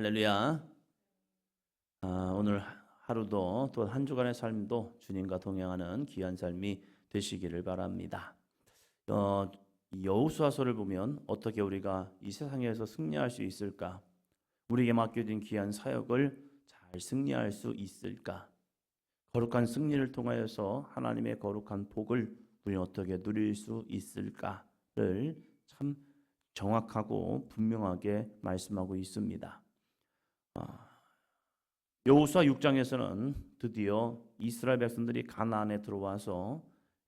할렐루야. 오늘 하루도 또 한 주간의 삶도 주님과 동행하는 귀한 삶이 되시기를 바랍니다. 이 여호수아서를 보면 어떻게 우리가 이 세상에서 승리할 수 있을까? 우리에게 맡겨진 귀한 사역을 잘 승리할 수 있을까? 거룩한 승리를 통하여서 하나님의 거룩한 복을 우리 어떻게 누릴 수 있을까를 참 정확하고 분명하게 말씀하고 있습니다. 여호수아 6장에서는 드디어 이스라엘 백성들이 가나안에 들어와서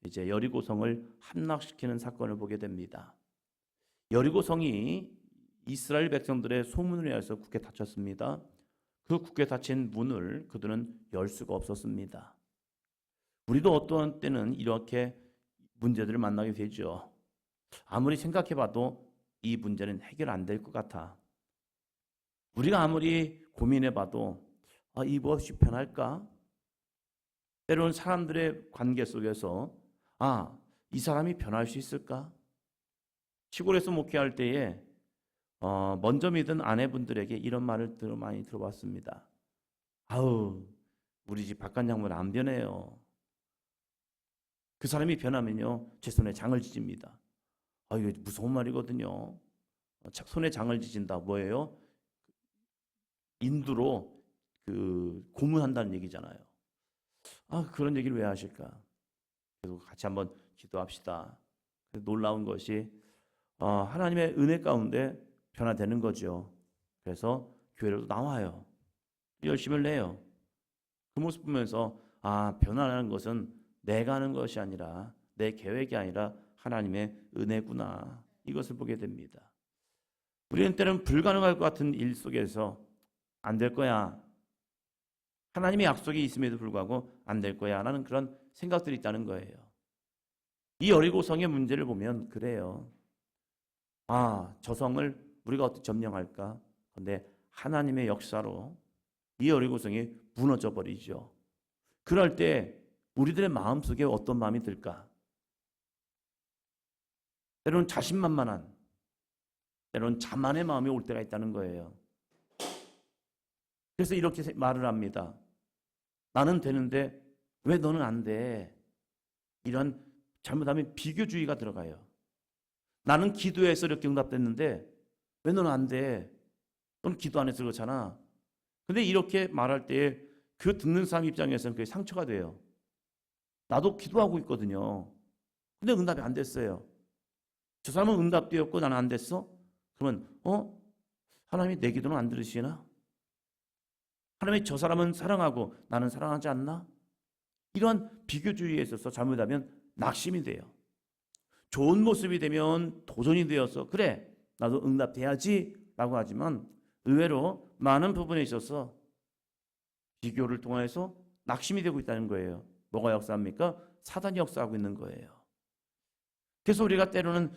이제 여리고성을 함락시키는 사건을 보게 됩니다. 여리고성이 이스라엘 백성들의 소문을 위해서 굳게 닫혔습니다. 그 굳게 닫힌 문을 그들은 열 수가 없었습니다. 우리도 어떤 때는 이렇게 문제들을 만나게 되죠. 아무리 생각해봐도 이 문제는 해결 안 될 것 같아. 우리가 아무리 고민해봐도 이것이 변할까? 때로는 사람들의 관계 속에서 이 사람이 변할 수 있을까? 시골에서 목회할 때에 먼저 믿은 아내분들에게 이런 말을 많이 들어봤습니다. 우리 집 바깥양말 안 변해요. 그 사람이 변하면요 제 손에 장을 지집니다. 이거 무서운 말이거든요. 손에 장을 지진다 뭐예요? 인두로 고문한다는 얘기잖아요. 그런 얘기를 왜 하실까? 그래서 같이 한번 기도합시다. 놀라운 것이 하나님의 은혜 가운데 변화되는 거죠. 그래서 교회로 나와요. 열심을 내요. 그 모습 보면서 변화하는 것은 내가 하는 것이 아니라 내 계획이 아니라 하나님의 은혜구나. 이것을 보게 됩니다. 우리는 때로는 불가능할 것 같은 일 속에서 안 될 거야. 하나님의 약속이 있음에도 불구하고 안 될 거야 라는 그런 생각들이 있다는 거예요. 이 여리고성의 문제를 보면 그래요. 저 성을 우리가 어떻게 점령할까? 그런데 하나님의 역사로 이 여리고성이 무너져 버리죠. 그럴 때 우리들의 마음속에 어떤 마음이 들까? 때로는 자신만만한, 때로는 자만의 마음이 올 때가 있다는 거예요. 그래서 이렇게 말을 합니다. 나는 되는데 왜 너는 안 돼? 이런 잘못하면 비교주의가 들어가요. 나는 기도해서 이렇게 응답됐는데 왜 너는 안 돼? 너는 기도 안 해서 그렇잖아. 근데 이렇게 말할 때 그 듣는 사람 입장에서는 그게 상처가 돼요. 나도 기도하고 있거든요. 근데 응답이 안 됐어요. 저 사람은 응답되었고 나는 안 됐어? 그러면 하나님이 내 기도는 안 들으시나? 하나님이 저 사람은 사랑하고 나는 사랑하지 않나? 이러한 비교주의에 있어서 잘못하면 낙심이 돼요. 좋은 모습이 되면 도전이 되어서 그래 나도 응답돼야지 라고 하지만 의외로 많은 부분에 있어서 비교를 통해서 낙심이 되고 있다는 거예요. 뭐가 역사합니까? 사단이 역사하고 있는 거예요. 그래서 우리가 때로는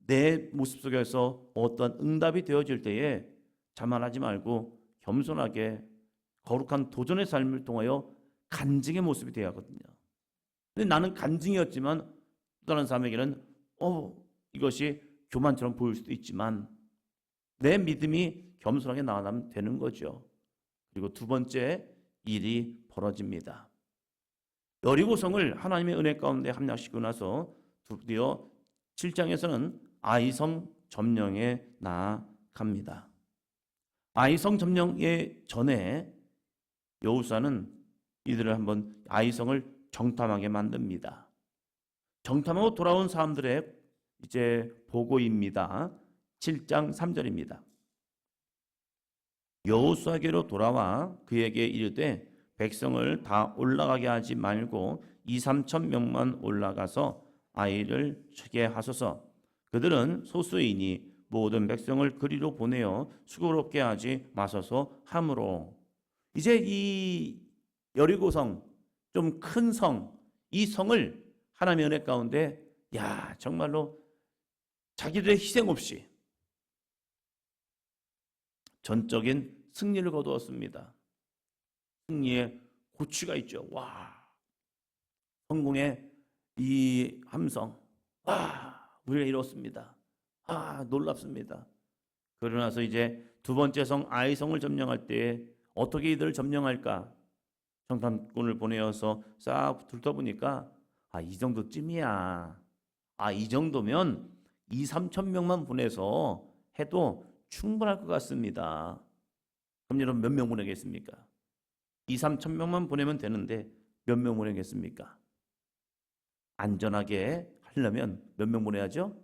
내 모습 속에서 어떤 응답이 되어질 때에 자만하지 말고 겸손하게 거룩한 도전의 삶을 통하여 간증의 모습이 되어야 하거든요. 근데 나는 간증이었지만 또 다른 사람에게는 이것이 교만처럼 보일 수도 있지만 내 믿음이 겸손하게 나아가면 되는 거죠. 그리고 두 번째 일이 벌어집니다. 여리고성을 하나님의 은혜 가운데 함락시키고 나서 드디어 7장에서는 아이성 점령에 나아갑니다. 아이성 점령에 전에 여호수아는 이들을 한번 아이성을 정탐하게 만듭니다. 정탐하고 돌아온 사람들의 이제 보고입니다. 7장 3절입니다. 여호수아에게로 돌아와 그에게 이르되 백성을 다 올라가게 하지 말고 2-3천 명만 올라가서 아이를 치게 하소서. 그들은 소수이니 모든 백성을 그리로 보내어 수고롭게 하지 마소서 하므로. 이제 이 여리고성 좀 큰 성, 이 성을 하나님의 은혜 가운데 정말로 자기들의 희생 없이 전적인 승리를 거두었습니다. 승리의 고취가 있죠. 성공의 이 함성. 우리가 이뤘습니다. 놀랍습니다. 그러고 나서 이제 두 번째 성 아이성을 점령할 때 어떻게 이들을 점령할까? 정탐꾼을 보내어서 싹 둘러보니까 이 정도쯤이야. 이 정도면 2, 3천 명만 보내서 해도 충분할 것 같습니다. 그럼 여러분 몇 명 보내겠습니까? 2, 3천 명만 보내면 되는데 몇 명 보내겠습니까? 안전하게 하려면 몇 명 보내야죠?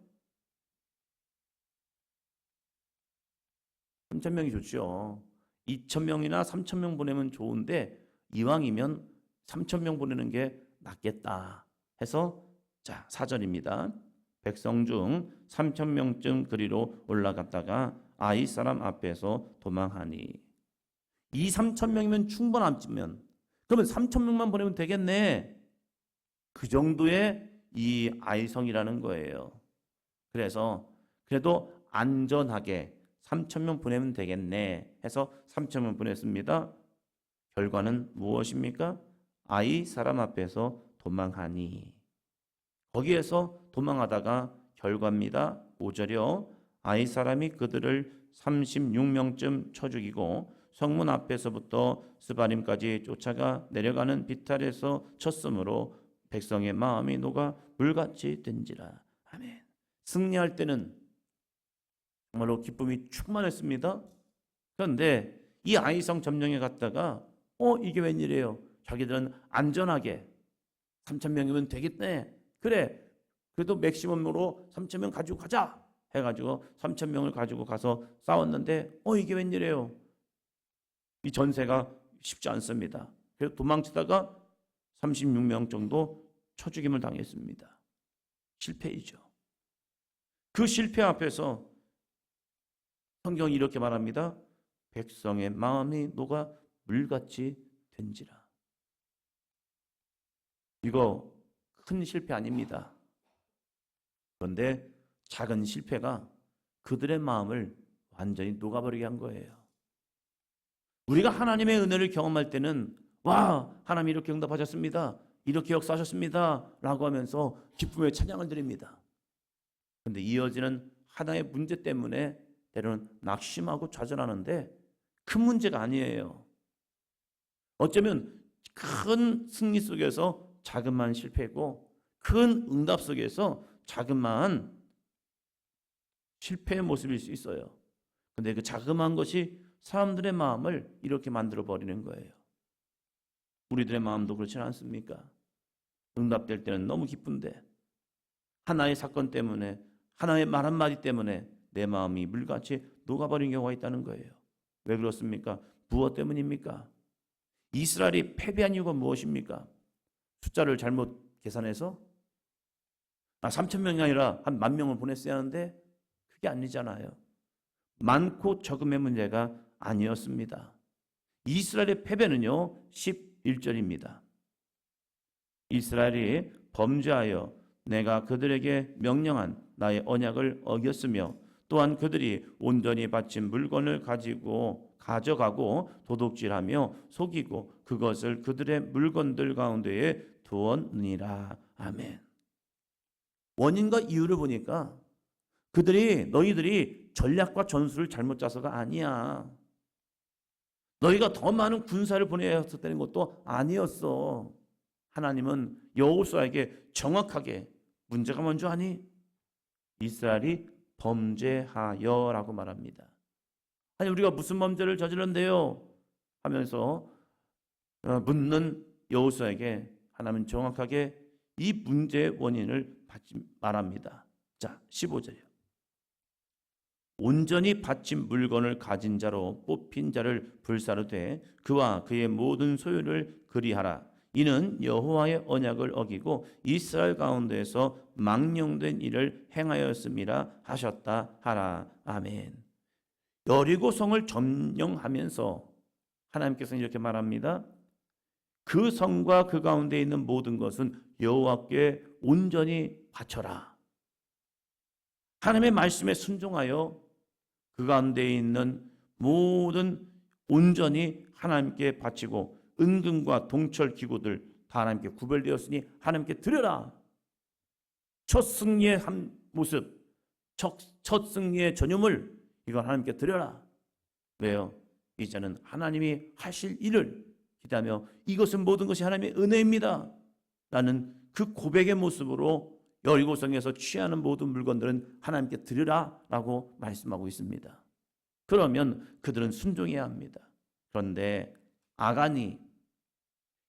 3천 명이 좋죠. 2천 명이나 3천 명 보내면 좋은데 이왕이면 3천 명 보내는 게 낫겠다 해서 자 4절입니다. 백성 중 3천 명쯤 그리로 올라갔다가 아이 사람 앞에서 도망하니 2, 3천 명이면 충분하면 그러면 3천 명만 보내면 되겠네. 그 정도의 이 아이성이라는 거예요. 그래서 그래도 안전하게 3천 명 보내면 되겠네 해서 3천 명 보냈습니다. 결과는 무엇입니까? 아이 사람 앞에서 도망하니 거기에서 도망하다가 결과입니다. 5절이요. 아이 사람이 그들을 36명쯤 쳐 죽이고 성문 앞에서부터 스바림까지 쫓아가 내려가는 비탈에서 쳤으므로 백성의 마음이 녹아 물같이 된지라. 아멘. 승리할 때는 정말로 기쁨이 충만했습니다. 그런데 이 아이성 점령에 갔다가 이게 웬일이에요? 자기들은 안전하게 3천 명이면 되겠네. 그래. 그래도 맥시멈으로 3천 명 가지고 가자 해가지고 3천 명을 가지고 가서 싸웠는데 이게 웬일이에요? 이 전세가 쉽지 않습니다. 그래서 도망치다가 36명 정도 쳐 죽임을 당했습니다. 실패이죠. 그 실패 앞에서 성경이 이렇게 말합니다. 백성의 마음이 녹아 물같이 된지라. 이거 큰 실패 아닙니다. 그런데 작은 실패가 그들의 마음을 완전히 녹아버리게 한 거예요. 우리가 하나님의 은혜를 경험할 때는 와, 하나님 이렇게 응답하셨습니다. 이렇게 역사하셨습니다. 라고 하면서 기쁨의 찬양을 드립니다. 그런데 이어지는 하나의 문제 때문에 때로는 낙심하고 좌절하는데 큰 문제가 아니에요. 어쩌면 큰 승리 속에서 자그마한 실패고 큰 응답 속에서 자그마한 실패의 모습일 수 있어요. 그런데 그 자그마한 것이 사람들의 마음을 이렇게 만들어 버리는 거예요. 우리들의 마음도 그렇지 않습니까? 응답될 때는 너무 기쁜데 하나의 사건 때문에 하나의 말 한마디 때문에 내 마음이 물같이 녹아버린 경우가 있다는 거예요. 왜 그렇습니까? 무엇 때문입니까? 이스라엘이 패배한 이유가 무엇입니까? 숫자를 잘못 계산해서 3천 명이 아니라 한 10,000명을 보냈어야 하는데 그게 아니잖아요. 많고 적음의 문제가 아니었습니다. 이스라엘의 패배는요 11절입니다. 이스라엘이 범죄하여 내가 그들에게 명령한 나의 언약을 어겼으며 또한 그들이 온전히 바친 물건을 가져가고 도둑질하며 속이고 그것을 그들의 물건들 가운데에 두었느니라. 아멘. 원인과 이유를 보니까 너희들이 전략과 전술을 잘못 짜서가 아니야. 너희가 더 많은 군사를 보내야 했었다는 것도 아니었어. 하나님은 여호수아에게 정확하게 문제가 뭔지 아니? 이스라엘이 범죄하여라고 말합니다. 아니 우리가 무슨 범죄를 저질렀는데요? 하면서 묻는 여호수아에게 하나님은 정확하게 이 문제의 원인을 말합니다. 자, 15절이요. 온전히 바친 물건을 가진 자로 뽑힌 자를 불사르되 그와 그의 모든 소유를 그리하라. 이는 여호와의 언약을 어기고 이스라엘 가운데에서 망령된 일을 행하였음이라 하셨다 하라. 아멘. 여리고성을 점령하면서 하나님께서는 이렇게 말합니다. 그 성과 그 가운데 있는 모든 것은 여호와께 온전히 바쳐라. 하나님의 말씀에 순종하여 그 가운데 있는 모든 온전히 하나님께 바치고 은금과 동철 기구들 다 하나님께 구별되었으니 하나님께 드려라. 첫 승리의 한 모습, 첫 승리의 전유물 이걸 하나님께 드려라. 왜요? 이제는 하나님이 하실 일을 기대하며 이것은 모든 것이 하나님의 은혜입니다 라는 그 고백의 모습으로 여리고성에서 취하는 모든 물건들은 하나님께 드리라 라고 말씀하고 있습니다. 그러면 그들은 순종해야 합니다. 그런데 아간이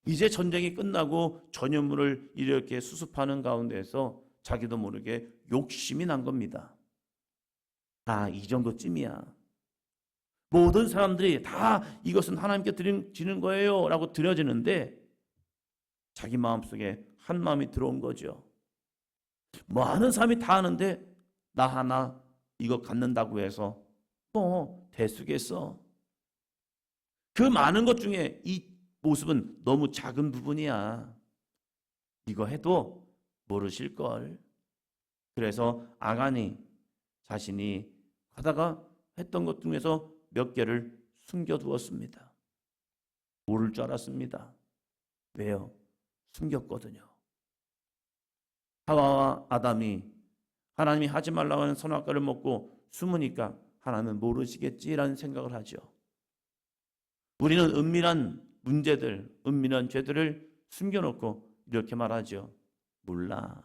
이제 전쟁이 끝나고 전유물을 이렇게 수습하는 가운데서 자기도 모르게 욕심이 난 겁니다. 아, 이 정도쯤이야. 모든 사람들이 다 이것은 하나님께 드리는 거예요 라고 드려지는데 자기 마음속에 한 마음이 들어온 거죠. 많은 사람이 다 하는데 나 하나 이거 갖는다고 해서 뭐 대수겠어. 그 많은 것 중에 이 모습은 너무 작은 부분이야. 이거 해도 모르실걸. 그래서 아간이 자신이 하다가 했던 것 중에서 몇 개를 숨겨두었습니다. 모를 줄 알았습니다. 왜요? 숨겼거든요. 하와와 아담이 하나님이 하지 말라고 하는 선악과를 먹고 숨으니까 하나님은 모르시겠지라는 생각을 하죠. 우리는 은밀한 문제들, 은밀한 죄들을 숨겨놓고 이렇게 말하죠. 몰라.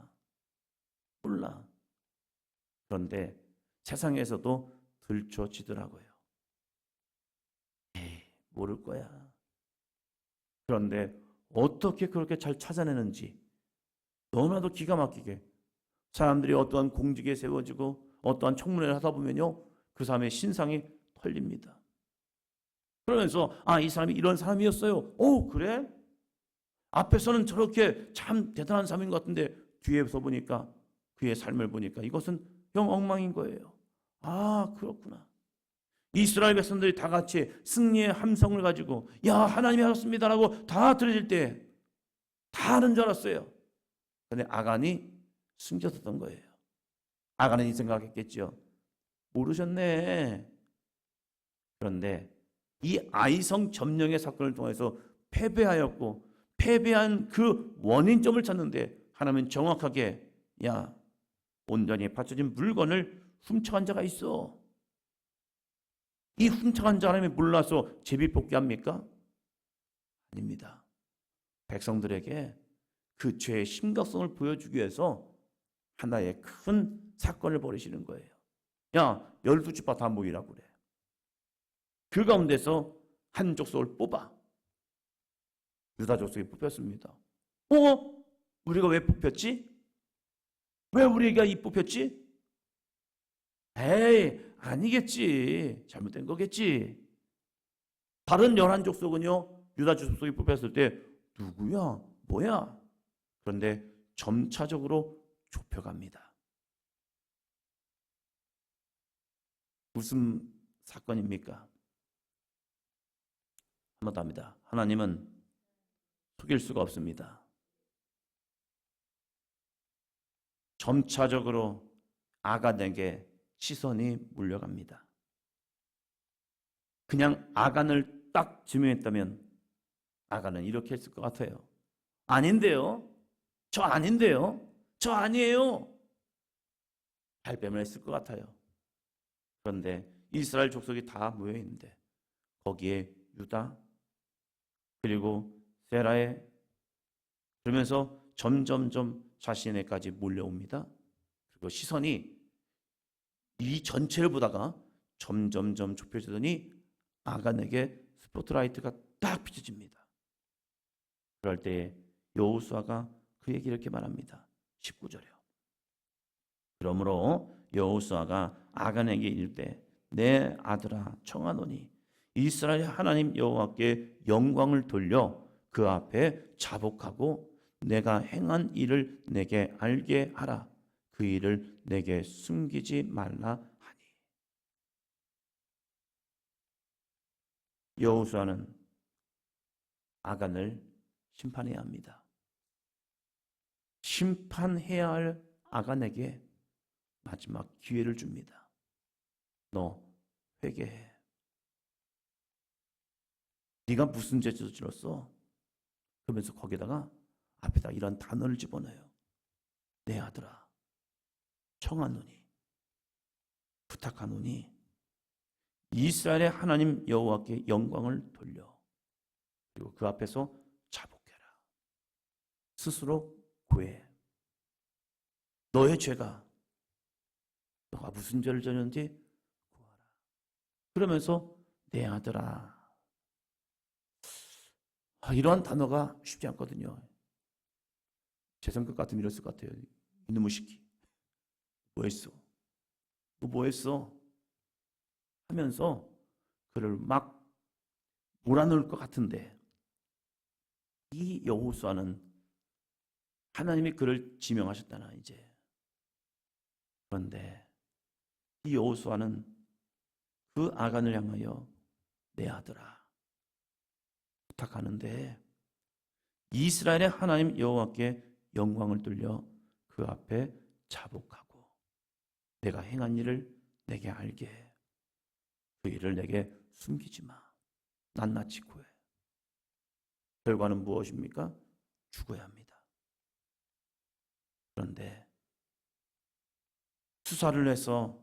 그런데 세상에서도 들춰지더라고요. 에이, 모를 거야. 그런데 어떻게 그렇게 잘 찾아내는지 너무나도 기가 막히게 사람들이 어떠한 공직에 세워지고 어떠한 청문회를 하다 보면요, 그 사람의 신상이 털립니다. 그러면서 이 사람이 이런 사람이었어요. 그래? 앞에서는 저렇게 참 대단한 사람인 것 같은데 뒤에서 보니까 그의 삶을 보니까 이것은 영 엉망인 거예요. 그렇구나. 이스라엘 백성들이 다 같이 승리의 함성을 가지고 야, 하나님이 하셨습니다라고 다 들어질 때 다 하는 줄 알았어요. 그런데 아간이 숨겨뒀던 거예요. 아간은 이 생각했겠죠. 모르셨네. 그런데 이 아이성 점령의 사건을 통해서 패배하였고 패배한 그 원인점을 찾는데 하나님은 정확하게 야, 온전히 바쳐진 물건을 훔쳐간 자가 있어. 이 훔쳐간 자 하나님이 몰라서 제비뽑기합니까? 아닙니다. 백성들에게 그 죄의 심각성을 보여주기 위해서 하나의 큰 사건을 벌이시는 거예요. 야, 12지파 다 모이라고 그래. 그 가운데서 한 족속을 뽑아. 유다 족속이 뽑혔습니다. 우리가 왜 뽑혔지? 왜 우리가 뽑혔지? 에이, 아니겠지. 잘못된 거겠지. 다른 11족속은요, 유다 족속이 뽑혔을 때 누구야? 뭐야? 그런데 점차적으로 좁혀갑니다. 무슨 사건입니까? 한 번 더 합니다. 하나님은 속일 수가 없습니다. 점차적으로 아간에게 시선이 물려갑니다. 그냥 아간을 딱 지명했다면 아간은 이렇게 했을 것 같아요. 아닌데요? 저 아닌데요? 저 아니에요? 발뺌을 했을 것 같아요. 그런데 이스라엘 족속이 다 모여 있는데 거기에 유다 그리고 세라의 그러면서 점점점 자신에까지 몰려옵니다. 그리고 시선이 이 전체를 보다가 점점점 좁혀지더니 아간에게 스포트라이트가 딱 비춰집니다. 그럴 때 여호수아가 그에게 이렇게 말합니다. 19절이요. 그러므로 여호수아가 아간에게 이르되 내 아들아 청하노니 이스라엘 하나님 여호와께 영광을 돌려 그 앞에 자복하고 내가 행한 일을 내게 알게 하라. 그 일을 내게 숨기지 말라 하니. 여호수아는 아간을 심판해야 합니다. 심판해야 할 아간에게 마지막 기회를 줍니다. 너 회개해. 네가 무슨 죄 저질렀어? 그러면서 거기다가 앞에다 이런 단어를 집어넣어요. 내 아들아 청하노니 부탁하노니 이스라엘의 하나님 여호와께 영광을 돌려. 그리고 그 앞에서 자복해라. 스스로 고해. 너의 죄가, 너가 무슨 죄를 졌는지 구하라. 그러면서 내 아들아. 이러한 단어가 쉽지 않거든요. 제 성격 같으면 이랬을 것 같아요. 이놈의 새끼, 뭐 했어? 너 뭐 했어? 하면서 그를 막 몰아넣을 것 같은데, 이 여호수아는 하나님이 그를 지명하셨다나 이제. 그런데 이 여호수아는 그 아간을 향하여 내 아들아 부탁하는데, 이스라엘의 하나님 여호와께 영광을 돌려 그 앞에 자복하고 내가 행한 일을 내게 알게 해. 그 일을 내게 숨기지 마. 낱낱이 고해. 결과는 무엇입니까? 죽어야 합니다. 그런데 수사를 해서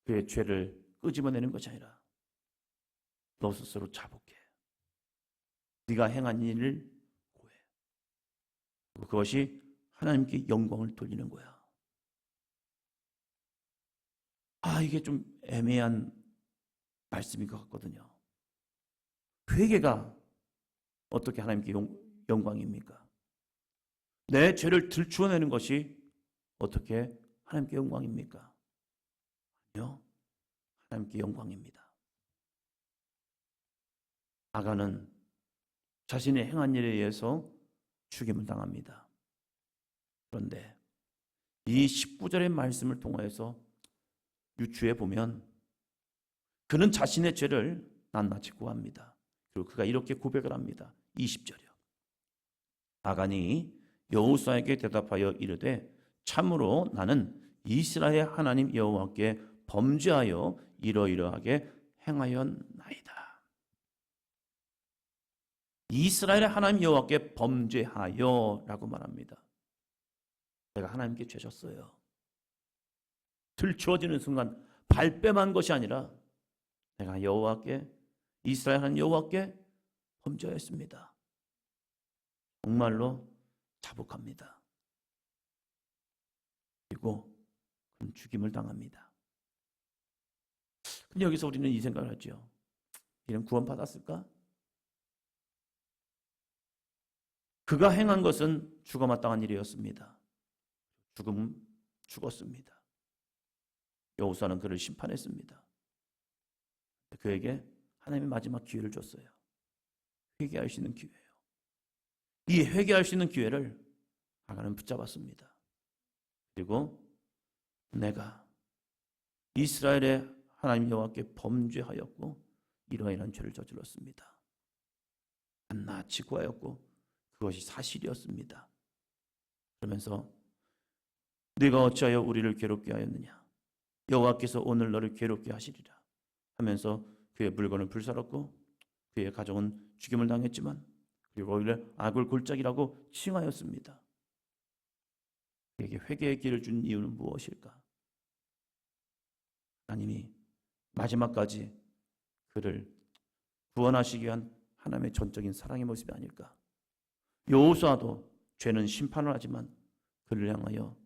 그의 죄를 끄집어내는 것이 아니라 너 스스로 자복해. 네가 행한 일을 고해. 그것이 하나님께 영광을 돌리는 거야. 이게 좀 애매한 말씀인 것 같거든요. 회개가 어떻게 하나님께 영광입니까? 내 죄를 들추어내는 것이 어떻게 하나님께 영광입니까? 아니요. 하나님께 영광입니다. 아간은 자신의 행한 일에 의해서 죽임을 당합니다. 그런데 이 19절의 말씀을 통하여서 유추해 보면 그는 자신의 죄를 낱낱이 고합니다. 그리고 그가 이렇게 고백을 합니다. 20절이요. 아간이 여호수아에게 대답하여 이르되 참으로 나는 이스라엘 하나님 여호와께 범죄하여 이러이러하게 행하였나이다. 이스라엘의 하나님 여호와께 범죄하여 라고 말합니다. 내가 하나님께 죄졌어요. 들추어지는 순간 발뺌한 것이 아니라 내가 여호와께, 이스라엘 하나님 여호와께 범죄했습니다. 정말로 자복합니다. 그리고 그는 죽임을 당합니다. 근데 여기서 우리는 이 생각을 하죠. 이는 구원받았을까? 그가 행한 것은 죽어 마땅한 일이었습니다. 죽었습니다. 여호수아는 그를 심판했습니다. 그에게 하나님의 마지막 기회를 줬어요. 회개할 수 있는 기회예요. 이 회개할 수 있는 기회를 아간은 붙잡았습니다. 그리고 내가 이스라엘의 하나님 여호와께 범죄하였고 이러이러한 죄를 저질렀습니다. 낱낱이 고하였고 그것이 사실이었습니다. 그러면서 네가 어찌하여 우리를 괴롭게 하였느냐? 여호와께서 오늘 너를 괴롭게 하시리라 하면서 그의 물건을 불살랐고 그의 가정은 죽임을 당했지만 그리고 오히려 악을 골짜기라고 칭하였습니다. 그에게 회개의 길을 준 이유는 무엇일까? 하나님이 마지막까지 그를 구원하시기 위한 하나님의 전적인 사랑의 모습이 아닐까? 여호수아도 죄는 심판을 하지만 그를 향하여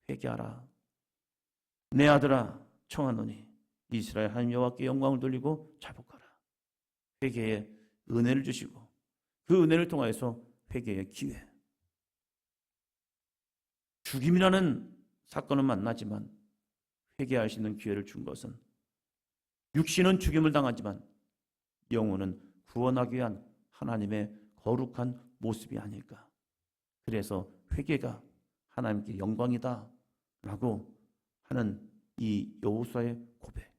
회개하라. 내 아들아 청하노니 이스라엘 하나님 여호와께 영광을 돌리고 자복하라. 회개의 은혜를 주시고 그 은혜를 통하여서 회개의 기회. 죽임이라는 사건은 만나지만 회개할 수 있는 기회를 준 것은 육신은 죽임을 당하지만 영혼은 구원하기 위한 하나님의 거룩한 모습이 아닐까. 그래서 회개가 하나님께 영광이다 라고 하는 이 여호수아의 고백.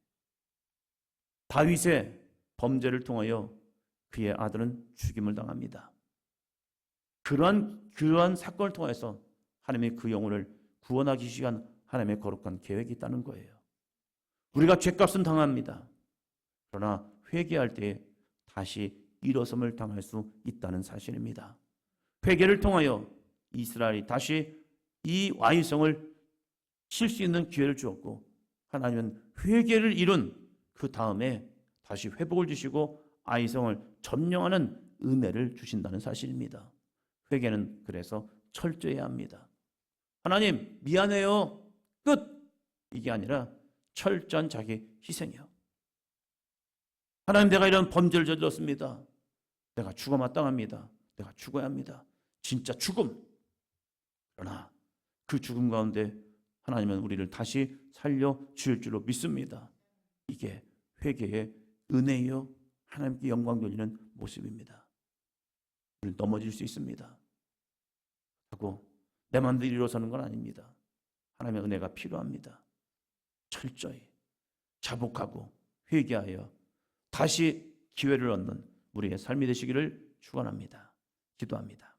다윗의 범죄를 통하여 그의 아들은 죽임을 당합니다. 그러한 사건을 통해서 하나님의 그 영혼을 구원하기 위한 하나님의 거룩한 계획이 있다는 거예요. 우리가 죄값은 당합니다. 그러나 회개할 때 다시 일어섬을 당할 수 있다는 사실입니다. 회개를 통하여 이스라엘이 다시 이 와이성을 칠 수 있는 기회를 주었고 하나님은 회개를 이룬 그 다음에 다시 회복을 주시고 아이성을 점령하는 은혜를 주신다는 사실입니다. 회개는 그래서 철저해야 합니다. 하나님 미안해요. 끝. 이게 아니라 철저한 자기 희생이요. 하나님 내가 이런 범죄를 저질렀습니다. 내가 죽어 마땅합니다. 내가 죽어야 합니다. 진짜 죽음. 그러나 그 죽음 가운데 하나님은 우리를 다시 살려 주실 줄로 믿습니다. 이게 회개의 은혜요. 하나님께 영광 돌리는 모습입니다. 우리는 넘어질 수 있습니다. 하고 내 마음대로 일어서는 건 아닙니다. 하나님의 은혜가 필요합니다. 철저히 자복하고 회개하여 다시 기회를 얻는 우리의 삶이 되시기를 축원합니다. 기도합니다.